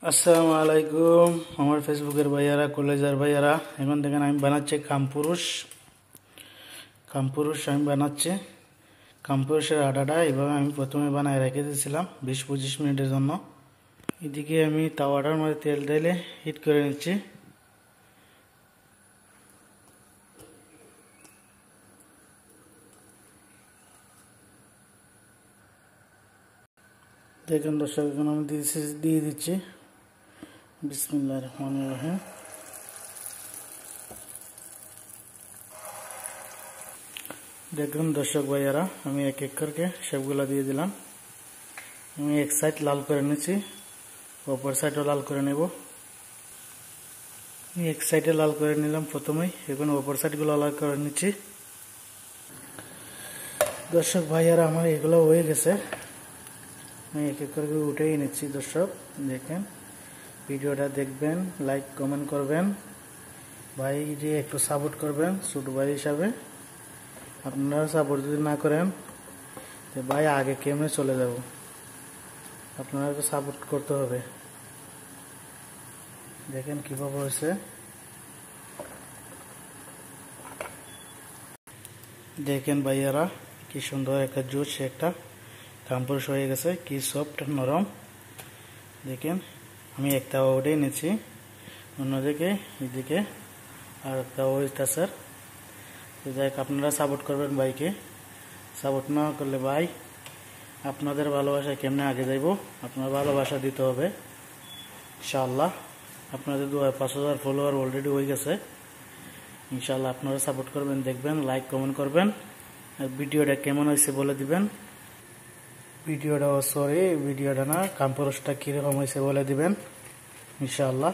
আসসালামু আলাইকুম আমার ফেসবুকের ভাইয়ারা কলেজের ভাইয়ারা এখন দেখেন আমি বানাচ্ছি কামপুরুষ আমি বানাচ্ছি কামপুরুষের আটাটা এভাবে আমি প্রথমে বানায় রেখে দিয়েছিলাম 20-25 মিনিটের জন্য। এদিকে আমি তাওয়াটার মধ্যে তেল ঢেলে হিট করে নিচ্ছি। দেখেন দর্শক এখন আমি দিয়ে দিচ্ছি বিসমিল্লাহির রহমানির রহিম। দেখুন দর্শক ভাইয়ারা আমি এক এক করে সবগুলা দিয়ে দিলাম। আমি এক সাইড লাল করে নিচ্ছি, অপর সাইডও লাল করে নেব। আমি এক সাইডে লাল করে নিলাম প্রথমেই, এখন অপর সাইডগুলো লাল করে নিচ্ছি। দর্শক ভাইয়ারা আমার এগুলো হয়ে গেছে, আমি এক এক করে উঠেই নিচ্ছি। দর্শক দেখেন ভিডিওটা দেখবেন, লাইক কমেন্ট করবেন, ভাই একটু সাপোর্ট করবেন ছোট ভাই হিসাবে। আপনারা সাপোর্ট যদি না করেন তো ভাই আগে কেমনে চলে যাব, আপনারা তো সাপোর্ট করতে হবে। দেখেন কিভাবে হয়েছে, দেখেন ভাইয়ারা কি সুন্দর একটা জুস, একটা কামপুরুষ হয়ে গেছে, কি সফট নরম। দেখেন আমি একটা ওডে নিচ্ছি, অন্যদিকে এদিকে আর একটা ওইটা। যাই হোক আপনারা সাপোর্ট করবেন ভাইকে, সাপোর্ট না করলে ভাই আপনাদের ভালোবাসা কেমনে আগে যাইব, আপনার ভালোবাসা দিতে হবে ইনশাআল্লাহ। আপনাদের 5,000 ফলোয়ার অলরেডি হয়ে গেছে, ইনশাআল্লাহ আপনারা সাপোর্ট করবেন, দেখবেন, লাইক কমেন্ট করবেন, আর ভিডিওটা কেমন হয়েছে বলে দিবেন। ভিডিওটা না কামপুরুষটা কীরকম হয়েছে বলে দিবেন ইনশাআল্লাহ।